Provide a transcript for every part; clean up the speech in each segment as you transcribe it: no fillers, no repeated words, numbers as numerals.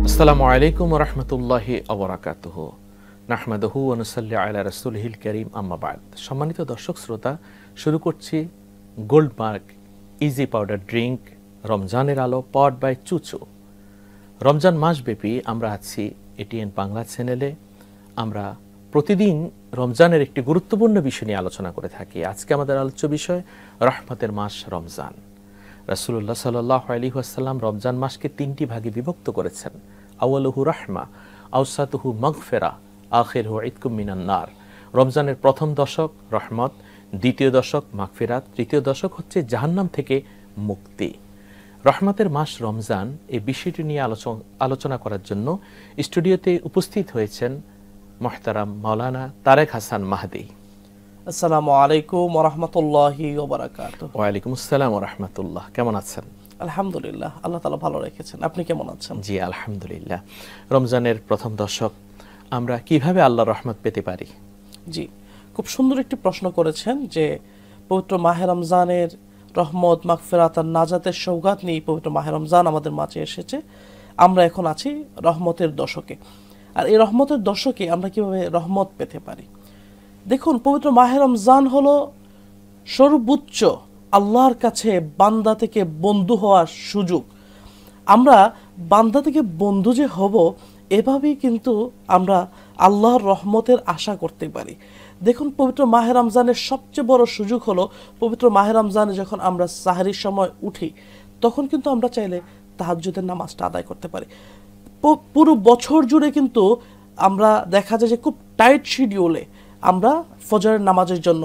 আসসালামু আলাইকুম ওয়া রাহমাতুল্লাহি ওয়া বারাকাতুহু। নাহমাদুহু ওয়া নুসাল্লি আলা রাসূলিহিল কারীম, আম্মা বা'দ। সম্মানিত দর্শক শ্রোতা, শুরু করছি গোল্ডমার্ক ইজি পাউডার ড্রিঙ্ক রমজানের আলো পাওয়ার্ড বাই চুচু। রমজান মাসব্যাপী আমরা আছি এটিএন বাংলা চ্যানেলে। আমরা প্রতিদিন রমজানের একটি গুরুত্বপূর্ণ বিষয় নিয়ে আলোচনা করে থাকি। আজকে আমাদের আলোচ্য বিষয় রহমতের মাস রমজান। রাসূলুল্লাহ সাল্লাল্লাহু আলাইহি ওয়াসাল্লাম রমজান মাসকে তিনটি ভাগে বিভক্ত করেছেন। আউয়ালুহু রাহমা, আওসাতুহু মাগফিরা, আখিরুহু ইতকুম মিনান নার। রমজানের প্রথম দশক রহমত, দ্বিতীয় দশক মাগফিরাত, তৃতীয় দশক হচ্ছে জাহান্নাম থেকে মুক্তি। রহমতের মাস রমজান এই বিষয়টি নিয়ে আলোচনা করার জন্য স্টুডিওতে উপস্থিত হয়েছেন মুহতারাম মাওলানা তারেক হাসান মাহদি। আসসালামু আলাইকুম ওয়া রাহমাতুল্লাহি ওয়া বারাকাতুহু। ওয়া আলাইকুম আসসালাম ওয়া রাহমাতুল্লাহ। কেমন আছেন? আলহামদুলিল্লাহ, আল্লাহ তাআলা ভালো রেখেছেন। আপনি কেমন আছেন? জি আলহামদুলিল্লাহ। রমজানের প্রথম দশক আমরা কিভাবে আল্লাহর রহমত পেতে পারি? জি, খুব সুন্দর একটি প্রশ্ন করেছেন যে পবিত্র মাহে রমজানের রহমত, মাগফিরাত আর নাজাতের সওগাত নিয়ে পবিত্র মাহে রমজান আমাদের মাঝে এসেছে। আমরা এখন আছি রহমতের দশকে। আর এই রহমতের দশকে আমরা কিভাবে রহমত পেতে পারি? দেখুন, পবিত্র মাহে রমজান হলো সর্বোচ্চ আল্লাহর কাছে বান্দা থেকে বন্ধু হওয়ার সুযোগ। আমরা বান্দা থেকে বন্ধু যে হব, এভাবেই কিন্তু আমরা আল্লাহর রহমতের আশা করতে পারি। দেখুন, পবিত্র মাহে রমজানের সবচেয়ে বড় সুযোগ হলো পবিত্র মাহে রমজানে যখন আমরা সাহরির সময় উঠি, তখন কিন্তু আমরা চাইলে তাহাজ্জুদের নামাজটা আদায় করতে পারি। পুরো বছর জুড়ে কিন্তু আমরা দেখা যায় যে খুব টাইট শিডিউলে আমরা ফজরের নামাজের জন্য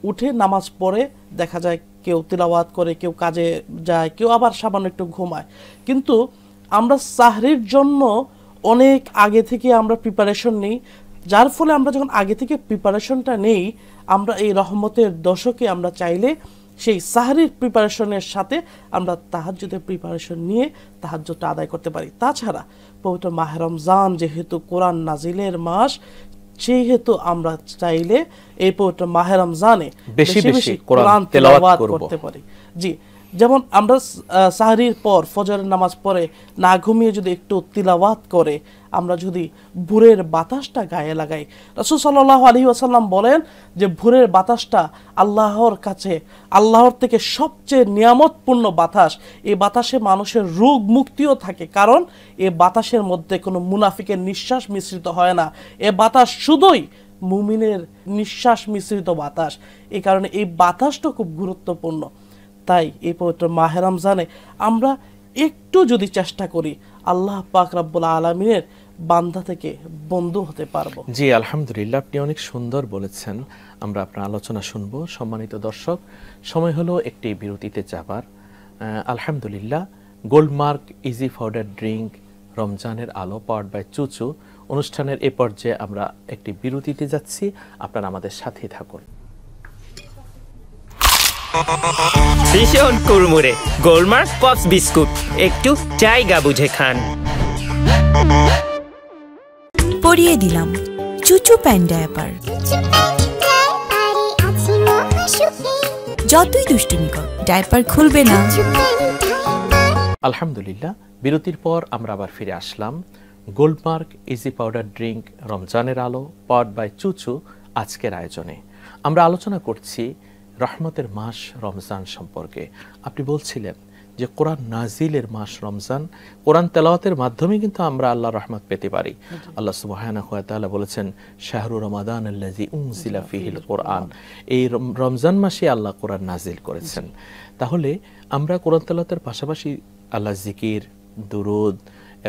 উঠে নামাজ পড়ে দেখা যায় কেউ তিলাওয়াত করে, কেউ কাজে যায়, কেউ আবার সামান্য একটু ঘুমায়। কিন্তু আমরা সাহরির জন্য অনেক আগে থেকে আমরা প্রিপারেশন নিই, যার ফলে আমরা যখন আগে থেকে প্রিপারেশনটা নেই, আমরা এই রহমতের দশকে আমরা চাইলে সেই সাহরির প্রিপারেশনের সাথে আমরা তাহাজ্জুদের প্রিপারেশন নিয়ে তাহাজ্জুদটা আদায় করতে পারি। তাছাড়া পবিত্র মাহে রমজান যেহেতু কোরআন নাজিলের মাস, সেহেতু আমরা চাইলে এই পবিত্র মাহে রমজানে বেশি বেশি কোরআন তেলাওয়াত করতে পারি। জি, যেমন আমরা সাহরির পর ফজরের নামাজ পড়ে না ঘুমিয়ে যদি একটু তিলাওয়াত করে, আমরা যদি ভোরের বাতাসটা গায়ে লাগাই, রাসূল সাল্লাল্লাহু আলাইহি ওয়াসাল্লাম বলেন যে ভোরের বাতাসটা আল্লাহর কাছে, আল্লাহর থেকে সবচেয়ে নিয়ামতপূর্ণ বাতাস। এই বাতাসে মানুষের রোগ মুক্তিও থাকে, কারণ এই বাতাসের মধ্যে কোনো মুনাফিকের নিঃশ্বাস মিশ্রিত হয় না। এ বাতাস শুধুই মুমিনের নিঃশ্বাস মিশ্রিত বাতাস। এই কারণে এই বাতাসটা খুব গুরুত্বপূর্ণ। তাই এই পবিত্র মাহে রমজানে আমরা একটু যদি চেষ্টা করি, আল্লাহ পাক রব্বুল আলামিনের বান্দা থেকে বন্ধু হতে পারবো। জি আলহামদুলিল্লাহ, আপনি অনেক সুন্দর বলেছেন। আমরা আপনার আলোচনা শুনবো। সম্মানিত দর্শক, সময় হলো একটি বিরতিতে যাবার। আলহামদুলিল্লাহ, গোল্ডমার্ক ইজি পাউডার ড্রিঙ্ক রমজানের আলো পাওয়ার্ড বাই চুচু অনুষ্ঠানের এ পর্যায়ে আমরা একটি বিরতিতে যাচ্ছি। আপনারা আমাদের সাথেই থাকুন। ভীষণ কুড়মুড়ে গোলমার্ক পপস বিস্কুট, একটু জায়গা বুঝে খান। পরিয়ে দিলাম চুচু প্যান্ট ডায়াপার। যতই দুষ্টুমি কর, ডায়াপার খুলবে না। আলহামদুলিল্লাহ, বিরতির পর আমরা আবার ফিরে আসলাম। গোল্ডমার্ক ইজি পাউডার ড্রিঙ্ক রমজানের আলো পাওয়ার্ড বাই চুচু আজকের আয়োজনে আমরা আলোচনা করছি রহমতের মাস রমজান সম্পর্কে। আপনি বলছিলেন যে কোরআন নাজিলের মাস রমজান, কোরআন তেলাওয়াতের মাধ্যমে কিন্তু আমরা আল্লাহর রহমত পেতে পারি। আল্লাহ সুবহানাহু ওয়া তাআলা বলেছেন, শাহরু রমাদান আল্লাযী উনজিলা ফীহিল কোরআন। এই রমজান মাসে আল্লাহ কোরআন নাজিল করেছেন। তাহলে আমরা কোরআন তেলাওয়াতের পাশাপাশি আল্লাহ জিকির, দুরুদ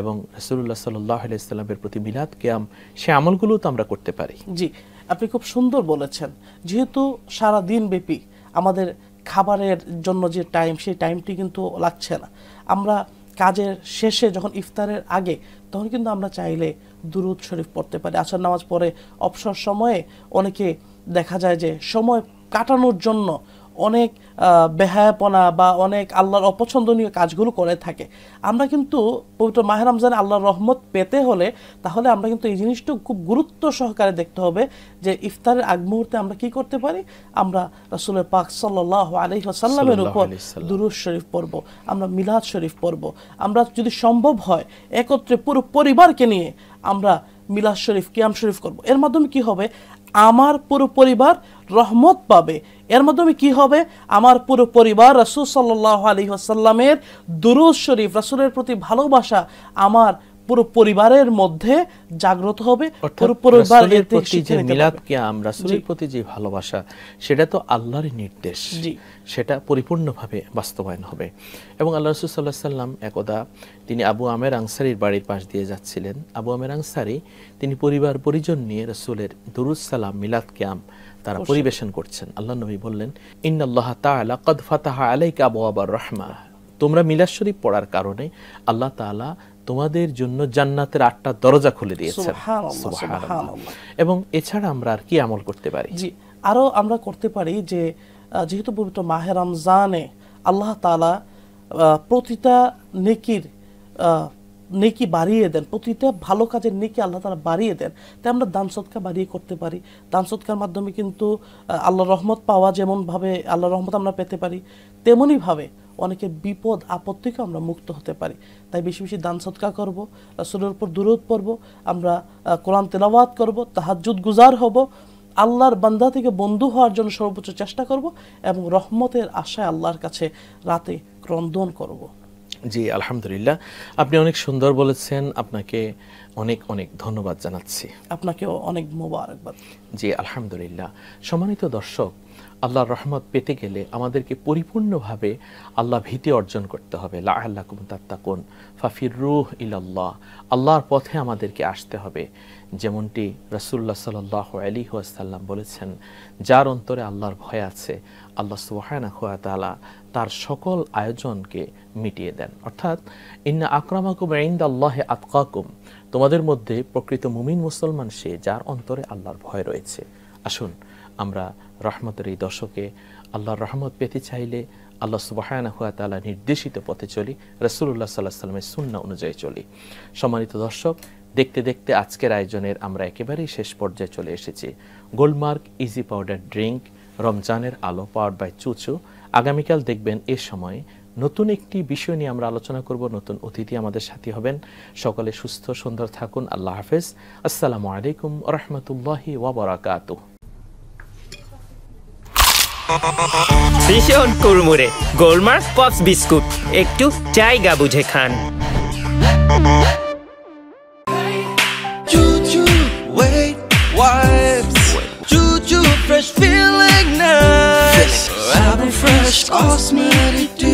এবং রাসূলুল্লাহ সাল্লাল্লাহু আলাইহি ওয়াসাল্লামের প্রতি মিলাদ কিয়াম, সে আমলগুলো তো আমরা করতে পারি। জি, আপনি খুব সুন্দর বলেছেন। যেহেতু সারা দিন ব্যাপী আমাদের খাবারের জন্য যে টাইম, সেই টাইমটি কিন্তু লাগছে না। আমরা কাজের শেষে যখন ইফতারের আগে, তখন কিন্তু আমরা চাইলে দুরূদ শরীফ পড়তে পারি। আসর নামাজ পড়ে অবসর সময়ে অনেকে দেখা যায় যে সময় কাটানোর জন্য অনেক বেহায়াপনা বা অনেক আল্লাহর অপছন্দনীয় কাজগুলো করে থাকে। আমরা কিন্তু পবিত্র মাহে রমজানে আল্লাহর রহমত পেতে হলে তাহলে আমরা কিন্তু এই জিনিসটা খুব গুরুত্ব সহকারে দেখতে হবে যে ইফতারের আগ মুহূর্তে আমরা কি করতে পারি, আমরা রাসূলের পাক সাল্লাল্লাহু আলাইহি ওয়াসাল্লামের উপর দুরূদ শরীফ পড়ব, আমরা মিলাদ শরীফ পড়ব, আমরা যদি সম্ভব হয় একত্রে পুরো পরিবারকে নিয়ে আমরা মিলাদ শরীফ কিয়াম শরীফ করব। এর মাধ্যমে কি হবে, আমার পুরো পরিবার রহমত পাবে। এর মাধ্যমে কি হবে, আমার পুরো পরিবার রাসূল সাল্লাল্লাহু আলাইহি ওয়াসাল্লামের দুরূদ শরীফ, রাসূলের প্রতি ভালোবাসা আমার পুরো পরিবারের মধ্যে জাগ্রত হবে। পুরো পরিবার এর প্রতি যে মিলাদ কিয়াম, রাসূলের প্রতি যে ভালোবাসা, সেটা তো আল্লাহর নির্দেশ, সেটা পরিপূর্ণভাবে বাস্তবায়ন হবে। এবং আল্লাহ রাসূল সাল্লাল্লাহু আলাইহি ওয়াসাল্লাম একদা তিনি আবু আমের আনসারীর বাড়ির পাশ দিয়ে যাচ্ছিলেন। আবু আমের আনসারী তিনি পরিবার পরিজন নিয়ে রাসূলের দুরূদ সালাম মিলাদ কিয়াম তারা পরিবেশন করছেন। আল্লাহ নবী বললেন, ইন্নাল্লাহ তাআলা ক্বাদ ফাতাহা আলাইকা আবওয়াবার রাহমাহ, তোমরা মিলাদ শরীফ পড়ার কারণে আল্লাহ তাআলা তোমাদের জন্য জান্নাতের 8টা দরজা খুলে দিয়েছেন। সুবহানাল্লাহ। এবং এছাড়া আমরা আর কি আমল করতে পারি? জি, আরো আমরা করতে পারি যে যেহেতু পবিত্র মাহে রমজানে আল্লাহ তাআলা প্রতিটা নেকি বাড়িয়ে দেন, প্রতিটা ভালো কাজের নেকি আল্লাহ তাআলা বাড়িয়ে দেন, তাই আমরা দান সদকা বাড়িয়ে করতে পারি। দান সদকার মাধ্যমে কিন্তু আল্লাহর রহমত পাওয়া, যেমন ভাবে আল্লাহর রহমত আমরা পেতে পারি, তেমনি ভাবে অনেকের বিপদ আপত্তিকে আমরা মুক্ত হতে পারি। তাই বেশি বেশি দান সদকা করব, রাসূলের উপর দুরূদ পড়ব, আমরা কোরআন তেলাওয়াত করব, তাহাজ্জুদ গুজার হব, আল্লাহর বান্দা থেকে বন্ধু হওয়ার জন্য সর্বোচ্চ চেষ্টা করব এবং রহমতের আশায় আল্লাহর কাছে রাতে ক্রন্দন করব। জি, আলহামদুলিল্লাহ, আপনি অনেক সুন্দর বলেছেন। আপনাকে অনেক অনেক ধন্যবাদ জানাচ্ছি। আপনাকেও অনেক মোবারকবাদ। জি, আলহামদুলিল্লাহ। সম্মানিত দর্শক, আল্লাহর রহমত পেতে গেলে আমাদেরকে পরিপূর্ণভাবে আল্লাহ ভীতি অর্জন করতে হবে। লাআল্লাকুম তাত্তাকুন ফাফিররুহ ইলাল্লাহ, আল্লাহর পথে আমাদেরকে আসতে হবে। যেমনটি রাসূলুল্লাহ সাল্লাল্লাহু আলাইহি ওয়াসাল্লাম বলেছেন, যার অন্তরে আল্লাহর ভয় আছে আল্লাহ সুবহানাহু ওয়া তাআলা তার সকল আয়োজনকে মিটিয়ে দেন। অর্থাৎ ইন্না আকরামাকুম ইনদাল্লাহি আতকাকুম, তোমাদের মধ্যে প্রকৃত মুমিন মুসলমান সে যার অন্তরে আল্লাহর ভয় রয়েছে। আসুন আমরা রহমতের এই দশকে আল্লাহর রহমত পেতে চাইলে আল্লাহ সুবহানাহু ওয়া তাআলা নির্দেশিত পথে চলি, রাসূলুল্লাহ সাল্লাল্লাহু আলাইহি ওয়াসাল্লামের সুন্নাহ অনুযায়ী চলি। সম্মানিত দর্শক, দেখতে দেখতে আজকের আয়োজনের আমরা একেবারেই শেষ পর্যায়ে চলে এসেছি। গোল্ডমার্ক ইজি পাউডার ড্রিঙ্ক, রমজানের আলো, পাওয়ার্ড বাই চুচু। আগামীকাল দেখবেন এ সময় নতুন একটি বিষয় নিয়ে আমরা আলোচনা করব, নতুন অতিথি আমাদের সাথী হবেন। সকলে সুস্থ সুন্দর থাকুন। আল্লাহ হাফেজ। আসসালামু আলাইকুম ওয়া রাহমাতুল্লাহি ওয়া বারাকাতুহু। ভীষণ কুড়মুড়ে গোলমার্ক পপস বিস্কুট, একটু জায়গা বুঝে খান। Choo-choo, fresh feeling nice. I've been fresh, cosmetic.